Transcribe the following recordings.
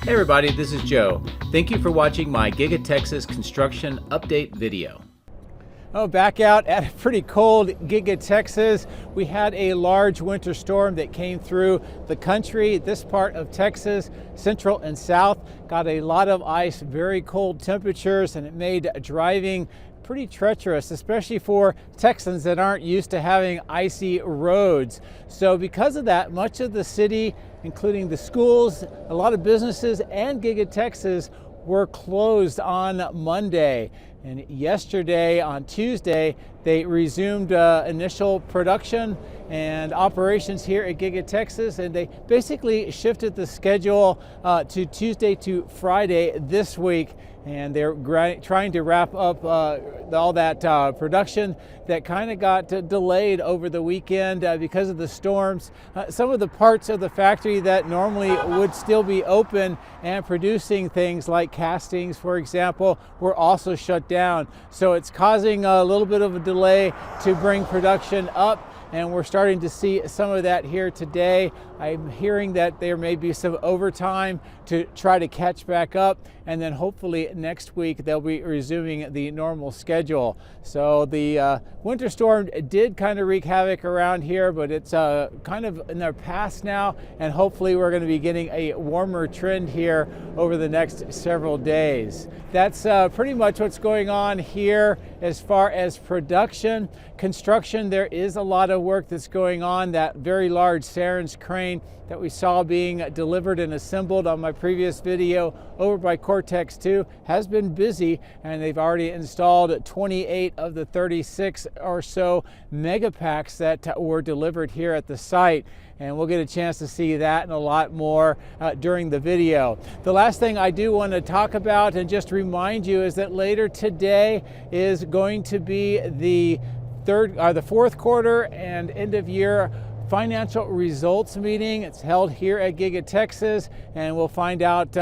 Hey everybody, this is Joe. Thank you for watching my Giga-Texas construction update video. Oh, back out at a pretty cold Giga-Texas. We had a large winter storm that came through the country. This part of Texas, central and south, got a lot of ice, very cold temperatures, and it made driving pretty treacherous, especially for Texans that aren't used to having icy roads. So because of that, much of the city, including the schools, a lot of businesses, and Giga-Texas were closed on Monday. And yesterday, on Tuesday, they resumed initial production and operations here at Giga-Texas, and they basically shifted the schedule to Tuesday to Friday this week. And they're trying to wrap up all that production that kind of got delayed over the weekend because of the storms. Some of the parts of the factory that normally would still be open and producing things like castings, for example, were also shut down. So it's causing a little bit of a delay to bring production up. And we're starting to see some of that here today. I'm hearing that there may be some overtime to try to catch back up, and then hopefully next week they'll be resuming the normal schedule. So the winter storm did kind of wreak havoc around here, but it's kind of in the past now, and hopefully we're going to be getting a warmer trend here over the next several days. That's pretty much what's going on here as far as production. Construction, there is a lot of work that's going on. That very large Saren's crane that we saw being delivered and assembled on my previous video over by Cortex 2 has been busy, and they've already installed 28 of the 36 or so Megapacks that were delivered here at the site. And we'll get a chance to see that and a lot more during the video. The last thing I do want to talk about and just remind you is that later today is going to be the fourth quarter and end of year financial results meeting. It's held here at Giga-Texas, and we'll find out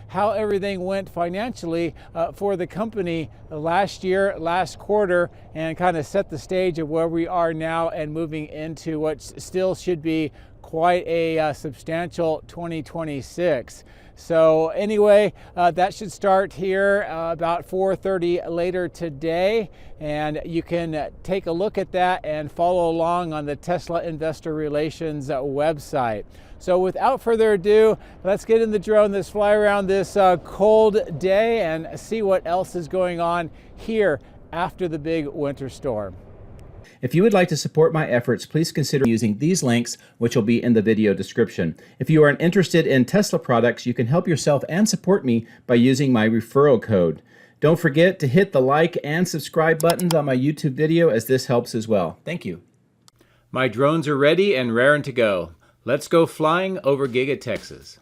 how everything went financially for the company last year, last quarter, and kind of set the stage of where we are now and moving into what still should be quite a substantial 2026. So anyway, that should start here about 4:30 later today, and you can take a look at that and follow along on the Tesla Investor Relations website. So without further ado, let's get in the drone, let's fly around this cold day and see what else is going on here after the big winter storm. If you would like to support my efforts, please consider using these links, which will be in the video description. If you are interested in Tesla products, you can help yourself and support me by using my referral code. Don't forget to hit the like and subscribe buttons on my YouTube video, as this helps as well. Thank you. My drones are ready and raring to go. Let's go flying over Giga-Texas.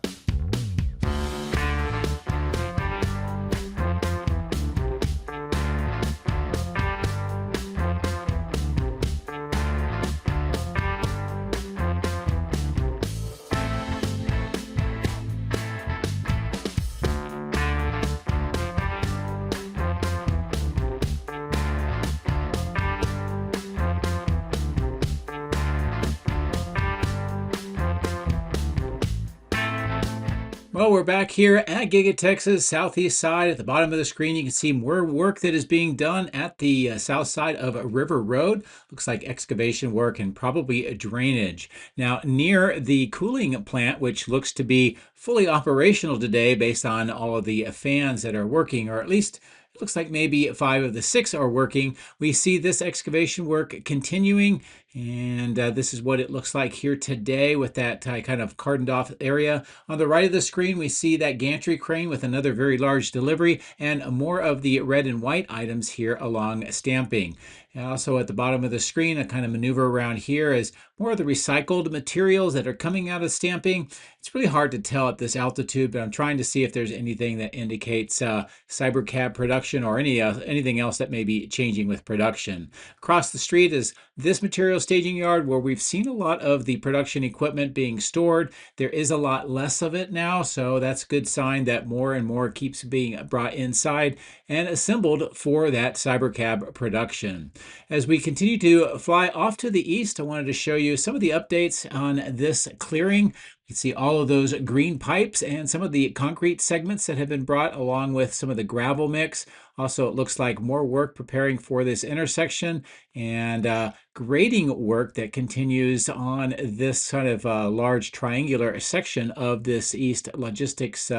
Well, we're back here at Giga-Texas, southeast side. At the bottom of the screen, you can see more work that is being done at the south side of River Road. Looks like excavation work and probably a drainage. Now, near the cooling plant, which looks to be fully operational today based on all of the fans that are working, or at least it looks like maybe 5 of the 6 are working. We see this excavation work continuing, and this is what it looks like here today with that kind of cordoned off area. On the right of the screen, we see that gantry crane with another very large delivery and more of the red and white items here along stamping. And also at the bottom of the screen, a kind of maneuver around here is more of the recycled materials that are coming out of stamping. It's really hard to tell at this altitude, but I'm trying to see if there's anything that indicates Cybercab production or anything else that may be changing with production. Across the street is this material staging yard where we've seen a lot of the production equipment being stored. There is a lot less of it now, so that's a good sign that more and more keeps being brought inside and assembled for that Cybercab production. As we continue to fly off to the east, I wanted to show you some of the updates on this clearing. You can see all of those green pipes and some of the concrete segments that have been brought along with some of the gravel mix. Also, it looks like more work preparing for this intersection and grading work that continues on this kind of large triangular section of this East Logistics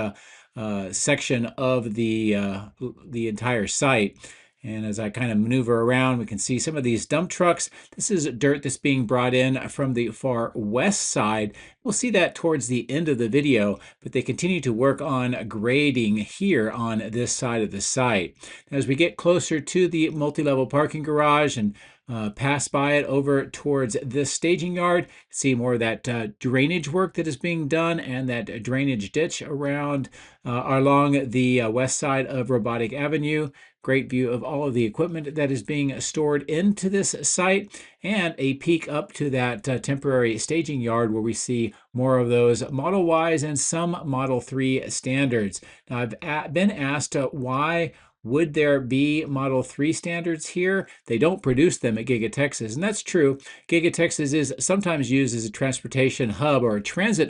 section of the entire site. And as I kind of maneuver around, we can see some of these dump trucks. This is dirt that's being brought in from the far west side. We'll see that towards the end of the video, but they continue to work on grading here on this side of the site. As we get closer to the multi-level parking garage and pass by it over towards this staging yard, see more of that drainage work that is being done and that drainage ditch around along the west side of Robotic Avenue. Great view of all of the equipment that is being stored into this site and a peek up to that temporary staging yard where we see more of those Model Ys and some Model 3 standards. Now, I've been asked why would there be Model 3 standards here? They don't produce them at Giga-Texas, and that's true. Giga-Texas is sometimes used as a transportation hub or a transit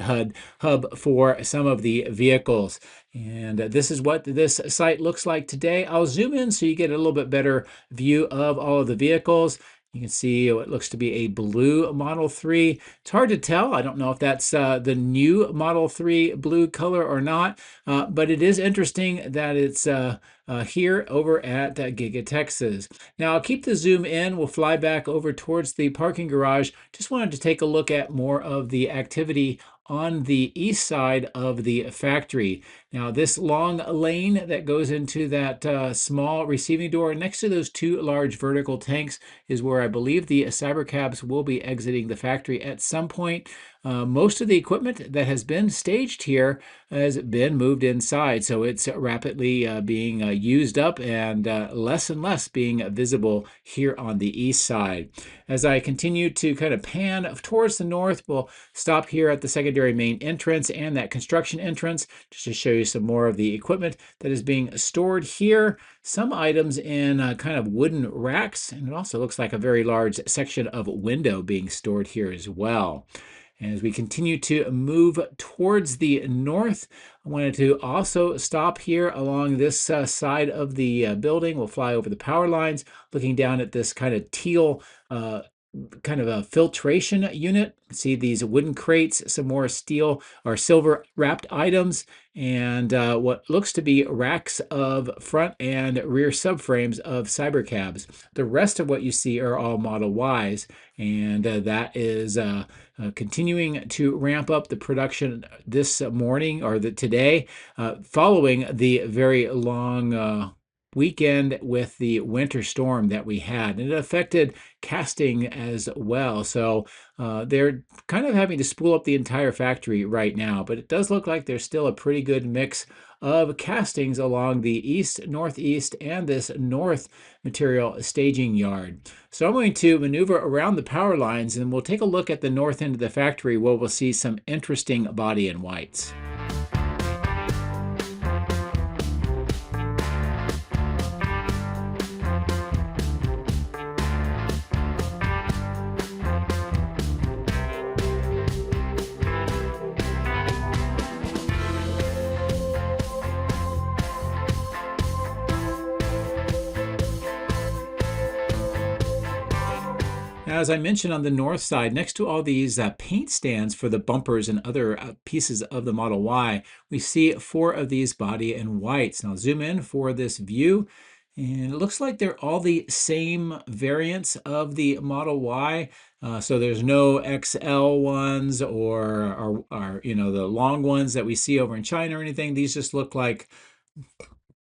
hub for some of the vehicles. And this is what this site looks like today. I'll zoom in so you get a little bit better view of all of the vehicles. You can see what looks to be a blue Model 3. It's hard to tell. I don't know if that's the new Model 3 blue color or not, but it is interesting that it's here over at Giga-Texas. Now I'll keep the zoom in. We'll fly back over towards the parking garage. Just wanted to take a look at more of the activity on the east side of the factory. Now this long lane that goes into that small receiving door next to those two large vertical tanks is where I believe the Cybercabs will be exiting the factory at some point. Most of the equipment that has been staged here has been moved inside, so it's rapidly being used up and less being visible here on the east side. As I continue to kind of pan towards the north, we'll stop here at the secondary main entrance and that construction entrance just to show you some more of the equipment that is being stored here. Some items in kind of wooden racks, and it also looks like a very large section of window being stored here as well. As we continue to move towards the north, I wanted to also stop here along this side of the building. We'll fly over the power lines, looking down at this kind of teal kind of a filtration unit. See these wooden crates, some more steel or silver wrapped items, and what looks to be racks of front and rear subframes of Cybercabs. The rest of what you see are all Model Ys, and that is continuing to ramp up the production this morning or today, following the very long weekend with the winter storm that we had, and it affected casting as well. So they're kind of having to spool up the entire factory right now, but it does look like there's still a pretty good mix of castings along the east, northeast, and this north material staging yard. So I'm going to maneuver around the power lines, and we'll take a look at the north end of the factory where we'll see some interesting body in whites. As I mentioned, on the north side, next to all these paint stands for the bumpers and other pieces of the Model Y, we see 4 of these body in whites. Now zoom in for this view, and it looks like they're all the same variants of the Model Y. So there's no XL ones or you know, the long ones that we see over in China or anything. These just look like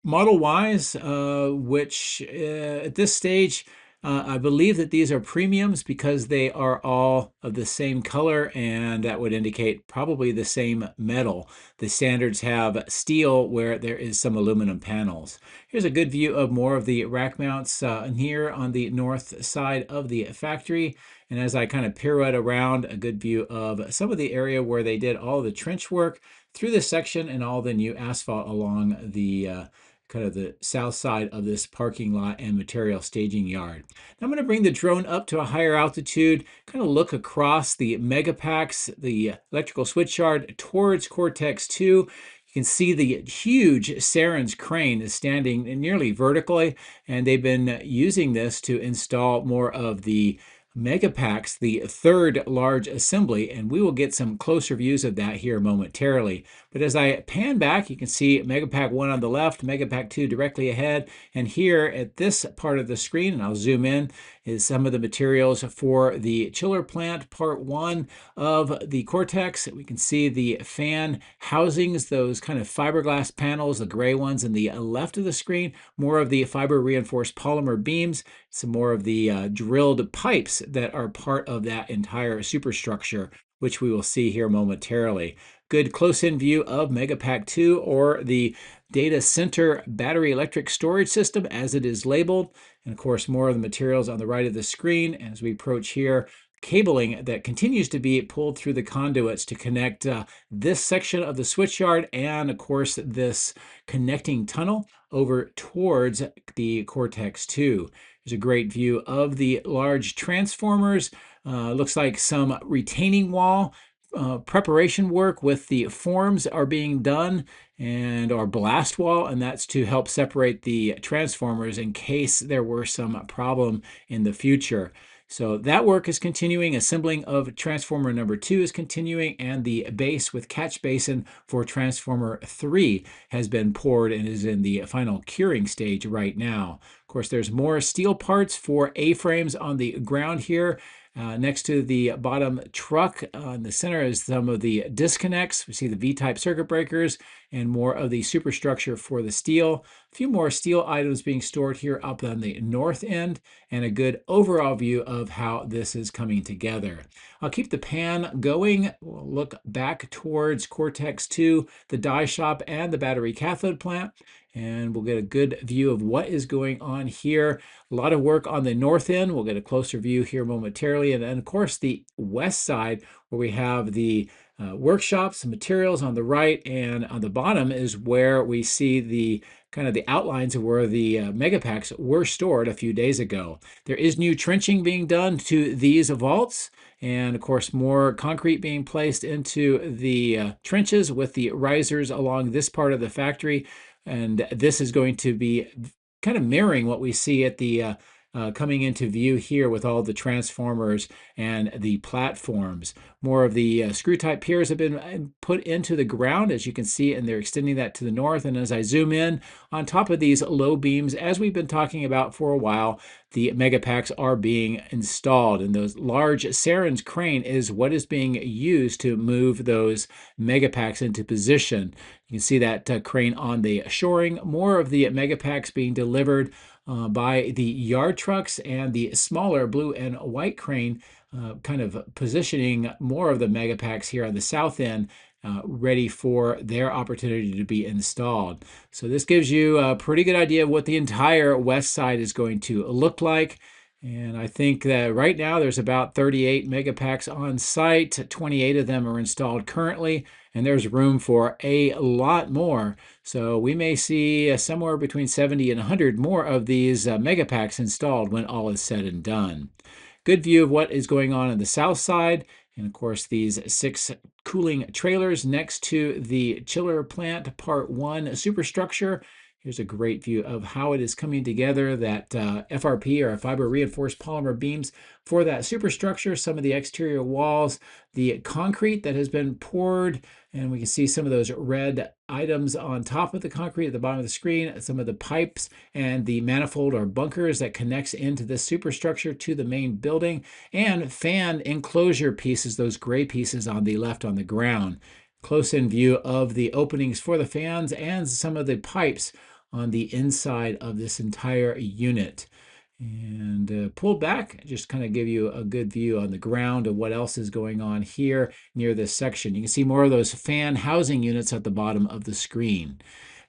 Model Ys, which at this stage, I believe that these are premiums because they are all of the same color, and that would indicate probably the same metal. The standards have steel where there is some aluminum panels. Here's a good view of more of the rack mounts here on the north side of the factory. And as I kind of pirouette around, a good view of some of the area where they did all the trench work through this section and all the new asphalt along the kind of the south side of this parking lot and material staging yard. Now I'm going to bring the drone up to a higher altitude, kind of look across the Megapacks, the electrical switch yard towards Cortex 2. You can see the huge Saren's crane is standing nearly vertically, and they've been using this to install more of the Megapacks, the third large assembly, and we will get some closer views of that here momentarily. But as I pan back, you can see Megapack 1 on the left, Megapack 2 directly ahead, and here at this part of the screen, and I'll zoom in, is some of the materials for the chiller plant, part 1 of the Cortex. We can see the fan housings, those kind of fiberglass panels, the gray ones in the left of the screen, more of the fiber reinforced polymer beams, some more of the drilled pipes that are part of that entire superstructure, which we will see here momentarily. Good close-in view of Megapack 2, or the data center battery electric storage system as it is labeled. And of course, more of the materials on the right of the screen. As we approach here, cabling that continues to be pulled through the conduits to connect this section of the switchyard and, of course, this connecting tunnel over towards the Cortex 2. There's a great view of the large transformers. Looks like some retaining wall preparation work with the forms are being done, and our blast wall, and that's to help separate the transformers in case there were some problem in the future. So that work is continuing. Assembling of transformer number 2 is continuing, and the base with catch basin for transformer 3 has been poured and is in the final curing stage right now. Of course, there's more steel parts for A-frames on the ground here. Next to the bottom truck in the center is some of the disconnects. We see the V-type circuit breakers and more of the superstructure for the steel. A few more steel items being stored here up on the north end, and a good overall view of how this is coming together. I'll keep the pan going. We'll look back towards Cortex 2, the die shop, and the battery cathode plant, and we'll get a good view of what is going on here. A lot of work on the north end. We'll get a closer view here momentarily. And then, of course, the west side, where we have the workshops and materials on the right, and on the bottom is where we see the kind of the outlines of where the Megapacks were stored a few days ago. There is new trenching being done to these vaults, and of course more concrete being placed into the trenches with the risers along this part of the factory. And this is going to be kind of mirroring what we see at the coming into view here with all the transformers and the platforms. More of the screw-type piers have been put into the ground, as you can see, and they're extending that to the north. And as I zoom in, on top of these low beams, as we've been talking about for a while, the Megapacks are being installed. And those large Saren's crane is what is being used to move those Megapacks into position. You can see that crane on the shoring. More of the Megapacks being delivered by the yard trucks, and the smaller blue and white crane kind of positioning more of the Megapacks here on the south end, ready for their opportunity to be installed. So this gives you a pretty good idea of what the entire west side is going to look like. And I think that right now there's about 38 Megapacks on site. 28 of them are installed currently, and there's room for a lot more. So we may see somewhere between 70 and 100 more of these Megapacks installed when all is said and done. Good view of what is going on the south side. And of course, these 6 cooling trailers next to the chiller plant part 1 superstructure. Here's a great view of how it is coming together, that FRP, or fiber reinforced polymer beams for that superstructure, some of the exterior walls, the concrete that has been poured, and we can see some of those red items on top of the concrete at the bottom of the screen, some of the pipes and the manifold or bunkers that connects into this superstructure to the main building, and fan enclosure pieces, those gray pieces on the left on the ground. Close-in view of the openings for the fans and some of the pipes on the inside of this entire unit. And pulled back, just kind of give you a good view on the ground of what else is going on here near this section. You can see more of those fan housing units at the bottom of the screen.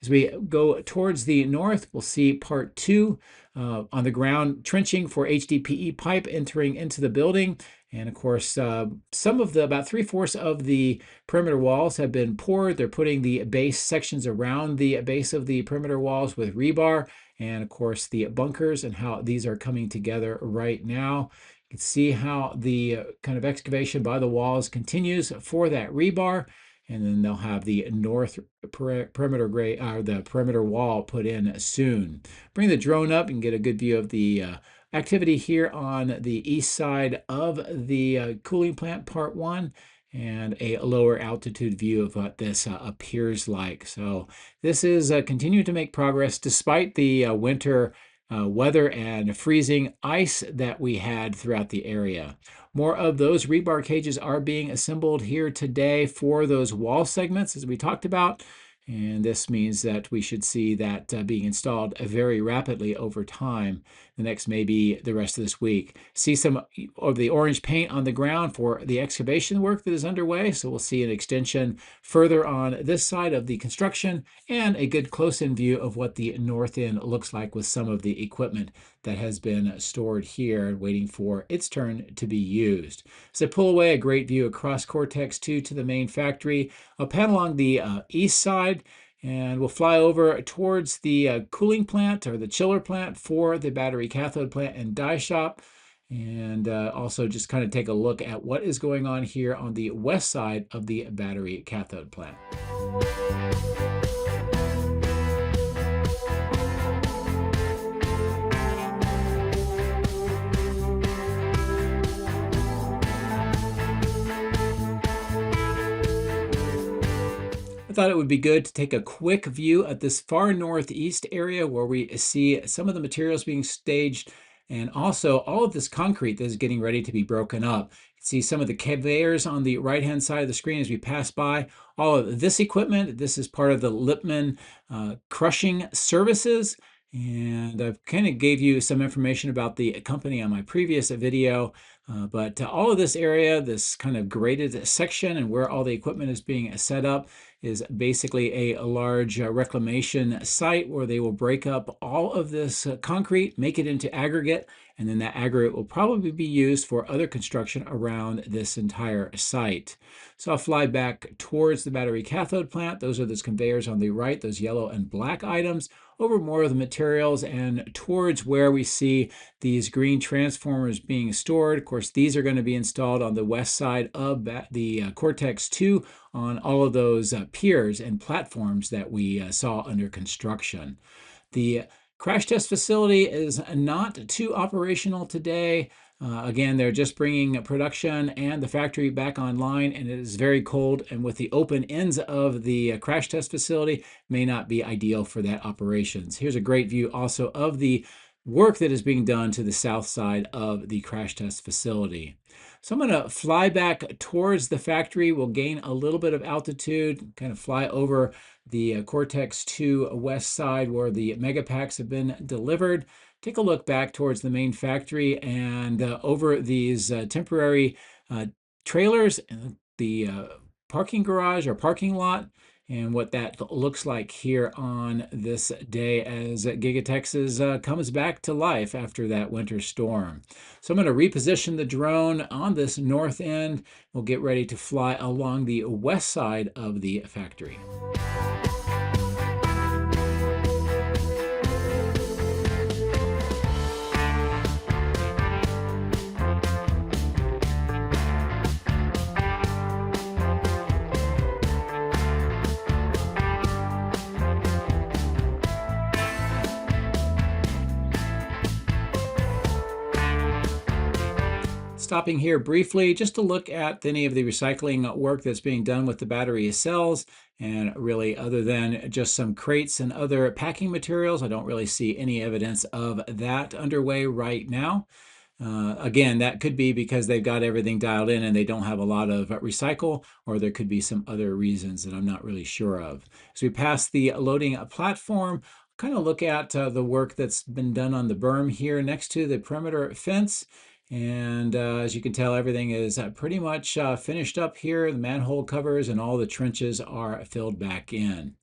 As we go towards the north, we'll see part 2 on the ground trenching for HDPE pipe entering into the building. And of course, some of the, about 3/4 of the perimeter walls have been poured. They're putting the base sections around the base of the perimeter walls with rebar. And of course, the bunkers and how these are coming together right now. You can see how the kind of excavation by the walls continues for that rebar. And then they'll have the north perimeter the perimeter wall put in soon. Bring the drone up and get a good view of the activity here on the east side of the cooling plant part 1, and a lower altitude view of what this appears like. So this is continuing to make progress despite the winter weather and freezing ice that we had throughout the area. More of those rebar cages are being assembled here today for those wall segments, as we talked about. And this means that we should see that being installed very rapidly over time. The next maybe the rest of this week. See some of the orange paint on the ground for the excavation work that is underway. So we'll see an extension further on this side of the construction, and a good close-in view of what the north end looks like with some of the equipment that has been stored here waiting for its turn to be used. So pull away, a great view across Cortex 2 to the main factory. I'll pan along the east side, and we'll fly over towards the cooling plant or the chiller plant for the battery cathode plant and die shop. And also just kind of take a look at what is going on here on the west side of the battery cathode plant. I thought it would be good to take a quick view at this far northeast area where we see some of the materials being staged, and also all of this concrete that is getting ready to be broken up. You can see some of the conveyors on the right-hand side of the screen as we pass by. All of this equipment, this is part of the Lippmann crushing services. And I kind of gave you some information about the company on my previous video, but all of this area, this kind of graded section and where all the equipment is being set up, is basically a large reclamation site where they will break up all of this concrete, make it into aggregate, and then that aggregate will probably be used for other construction around this entire site. So I'll fly back towards the battery cathode plant. Those are those conveyors on the right, those yellow and black items, over more of the materials and towards where we see these green transformers being stored. Of course, these are going to be installed on the west side of the Cortex 2 on all of those piers and platforms that we saw under construction. The crash test facility is not too operational today. Again, they're just bringing production and the factory back online, and it is very cold, and with the open ends of the crash test facility may not be ideal for that operations. Here's a great view also of the work that is being done to the south side of the crash test facility. So I'm going to fly back towards the factory. We'll gain a little bit of altitude, kind of fly over the Cortex 2 west side where the Megapacks have been delivered. Take a look back towards the main factory and over these temporary trailers, the parking garage or parking lot, and what that looks like here on this day as Giga-Texas comes back to life after that winter storm. So I'm going to reposition the drone on this north end. We'll get ready to fly along the west side of the factory. Stopping here briefly just to look at any of the recycling work that's being done with the battery cells, and really other than just some crates and other packing materials, I don't really see any evidence of that underway right now. Again, that could be because they've got everything dialed in and they don't have a lot of recycle, or there could be some other reasons that I'm not really sure of. As we pass the loading platform, kind of look at the work that's been done on the berm here next to the perimeter fence. And as you can tell, everything is pretty much finished up here. The manhole covers and all the trenches are filled back in.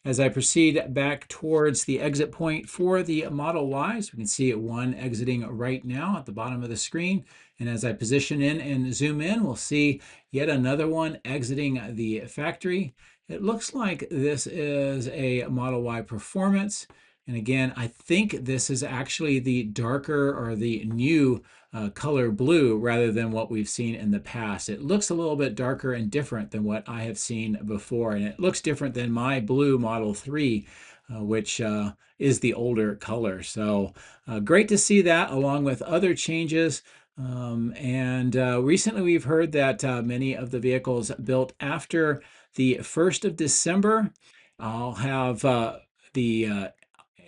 As I proceed back towards the exit point for the Model Ys, we can see one exiting right now at the bottom of the screen. And as I position in and zoom in, we'll see yet another one exiting the factory. It looks like this is a Model Y Performance. And again, I think this is actually the darker or the new color blue rather than what we've seen in the past. It looks a little bit darker and different than what I have seen before. And it looks different than my blue Model 3, which is the older color. So great to see that along with other changes. And recently we've heard that many of the vehicles built after the 1st of December, I'll have the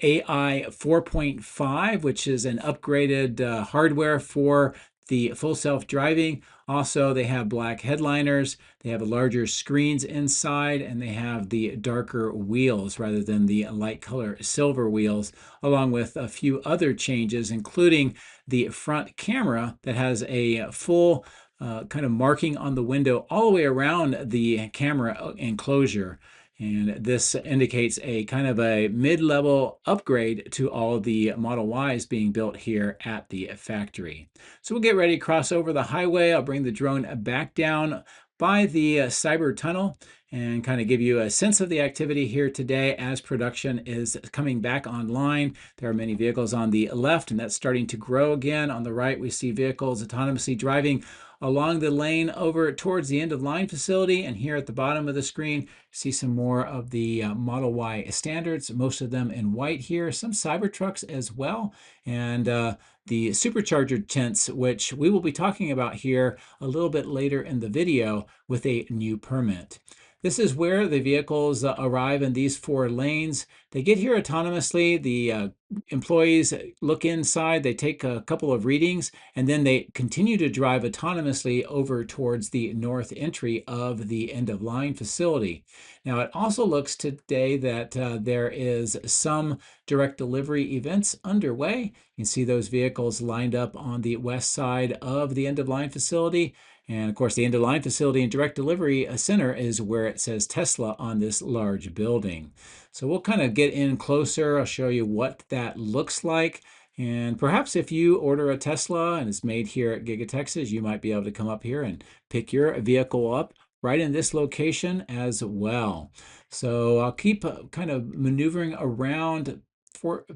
AI 4.5, which is an upgraded hardware for the full self-driving. Also, they have black headliners, they have larger screens inside, and they have the darker wheels rather than the light color silver wheels, along with a few other changes, including the front camera that has a full kind of marking on the window all the way around the camera enclosure. And this indicates a kind of a mid-level upgrade to all the Model Ys being built here at the factory. So we'll get ready to cross over the highway. I'll bring the drone back down by the Cyber Tunnel and kind of give you a sense of the activity here today as production is coming back online. There are many vehicles on the left, and that's starting to grow again. On the right, we see vehicles autonomously driving along the lane over towards the end of line facility. And here at the bottom of the screen, see some more of the Model Y standards, most of them in white here, some Cybertrucks as well, and the supercharger tents, which we will be talking about here a little bit later in the video with a new permit. This is where the vehicles arrive in these 4 lanes. They get here autonomously. The employees look inside, they take a couple of readings, and then they continue to drive autonomously over towards the north entry of the end-of-line facility. Now, it also looks today that there is some direct delivery events underway. You can see those vehicles lined up on the west side of the end-of-line facility. And of course, the end-of-line facility and direct delivery center is where it says Tesla on this large building. So we'll kind of get in closer. I'll show you what that looks like. And perhaps if you order a Tesla and it's made here at Giga-Texas, you might be able to come up here and pick your vehicle up right in this location as well. So I'll keep kind of maneuvering around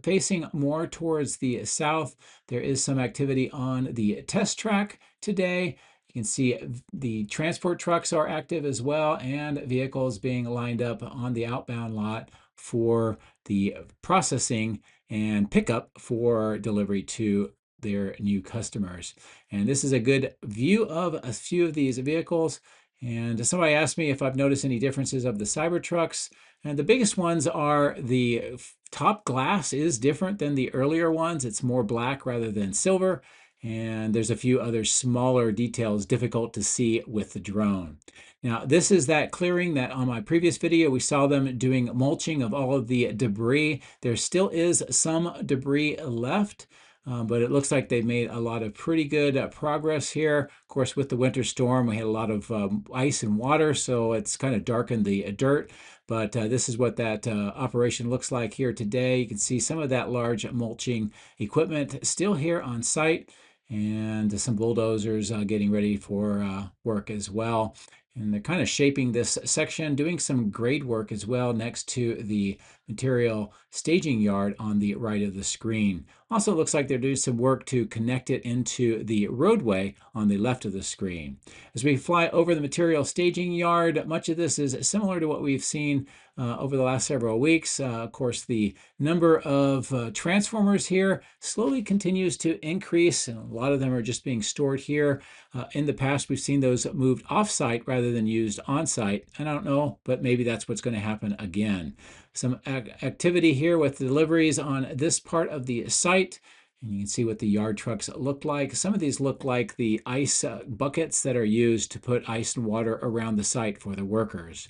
facing more towards the south. There is some activity on the test track today. You can see the transport trucks are active as well, and vehicles being lined up on the outbound lot for the processing and pickup for delivery to their new customers. And this is a good view of a few of these vehicles. And somebody asked me if I've noticed any differences of the Cybertrucks. And the biggest ones are the top glass is different than the earlier ones. It's more black rather than silver. And there's a few other smaller details difficult to see with the drone. Now, this is that clearing that on my previous video, we saw them doing mulching of all of the debris. There still is some debris left, but it looks like they've made a lot of pretty good progress here. Of course, with the winter storm, we had a lot of ice and water, so it's kind of darkened the dirt. But this is what that operation looks like here today. You can see some of that large mulching equipment still here on site, and some bulldozers getting ready for work as well. And they're kind of shaping this section, doing some grade work as well next to the material staging yard on the right of the screen. Also looks like they're doing some work to connect it into the roadway on the left of the screen. As we fly over the material staging yard, much of this is similar to what we've seen over the last several weeks. Of course, the number of transformers here slowly continues to increase, and a lot of them are just being stored here. In the past, we've seen those moved off-site rather than used on-site. I don't know, but maybe that's what's going to happen again. Some activity here with deliveries on this part of the site. And you can see what the yard trucks look like. Some of these look like the ice buckets that are used to put ice and water around the site for the workers.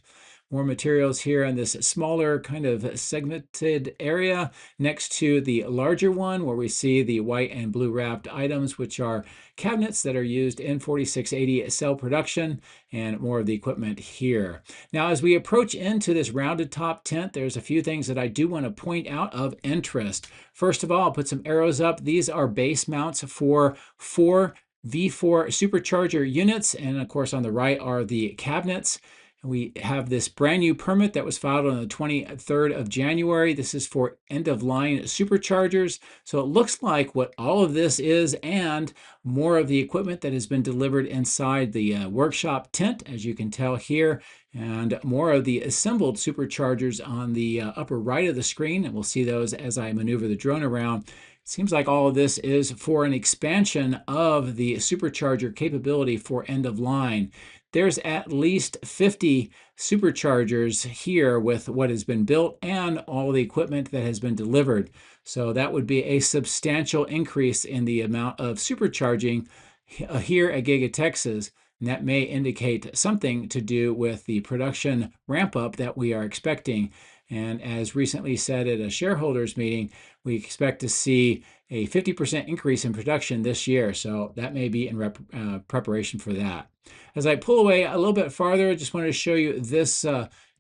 more materials here in this smaller kind of segmented area next to the larger one where we see the white and blue wrapped items, which are cabinets that are used in 4680 cell production, and more of the equipment here. Now, as we approach into this rounded top tent, there's a few things that I do want to point out of interest. First of all, I'll put some arrows up. These are base mounts for 4 V4 supercharger units, and of course on the right are the cabinets. We have this brand new permit that was filed on the 23rd of January. This is for end-of-line superchargers. So it looks like what all of this is and more of the equipment that has been delivered inside the workshop tent, as you can tell here, and more of the assembled superchargers on the upper right of the screen. And we'll see those as I maneuver the drone around. It seems like all of this is for an expansion of the supercharger capability for end-of-line. There's at least 50 superchargers here with what has been built and all the equipment that has been delivered. So that would be a substantial increase in the amount of supercharging here at Giga-Texas. And that may indicate something to do with the production ramp up that we are expecting. And as recently said at a shareholders meeting, we expect to see a 50% increase in production this year. So that may be in preparation for that. As I pull away a little bit farther, I just wanted to show you this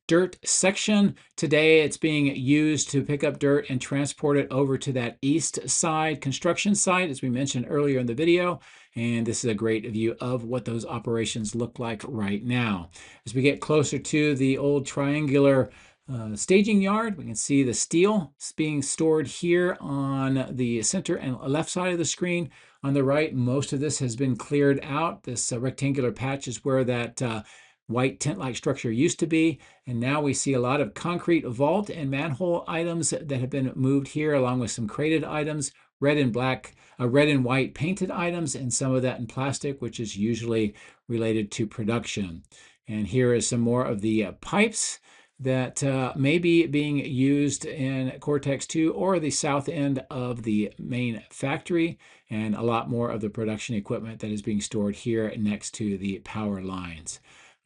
dirt section. Today it's being used to pick up dirt and transport it over to that east side construction site, as we mentioned earlier in the video. And this is a great view of what those operations look like right now. As we get closer to the old triangular staging yard, we can see the steel being stored here on the center and left side of the screen. On the right, most of this has been cleared out. This rectangular patch is where that white tent-like structure used to be. And now we see a lot of concrete vault and manhole items that have been moved here, along with some crated items, red and white painted items, and some of that in plastic, which is usually related to production. And here is some more of the pipes that may be being used in Cortex 2 or the south end of the main factory, and a lot more of the production equipment that is being stored here next to the power lines.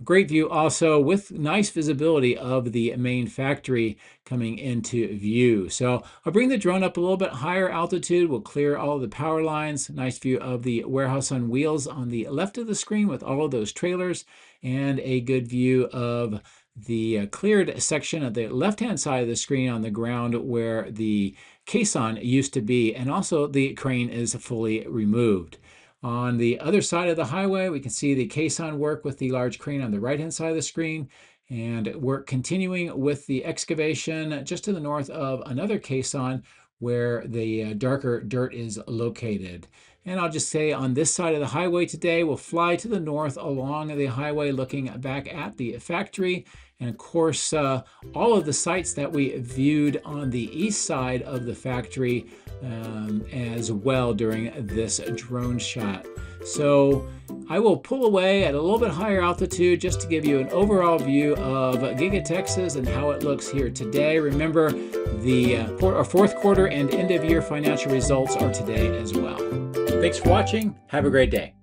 Great view also with nice visibility of the main factory coming into view. So I'll bring the drone up a little bit higher altitude. We'll clear all of the power lines. Nice view of the warehouse on wheels on the left of the screen with all of those trailers, and a good view of the cleared section of the left-hand side of the screen on the ground where the caisson used to be, and also the crane is fully removed. On the other side of the highway, we can see the caisson work with the large crane on the right-hand side of the screen, and work continuing with the excavation just to the north of another caisson where the darker dirt is located. And I'll just say on this side of the highway today, we'll fly to the north along the highway looking back at the factory. And of course, all of the sites that we viewed on the east side of the factory as well during this drone shot. So I will pull away at a little bit higher altitude just to give you an overall view of Giga-Texas and how it looks here today. Remember, our fourth quarter and end of year financial results are today as well. Thanks for watching. Have a great day.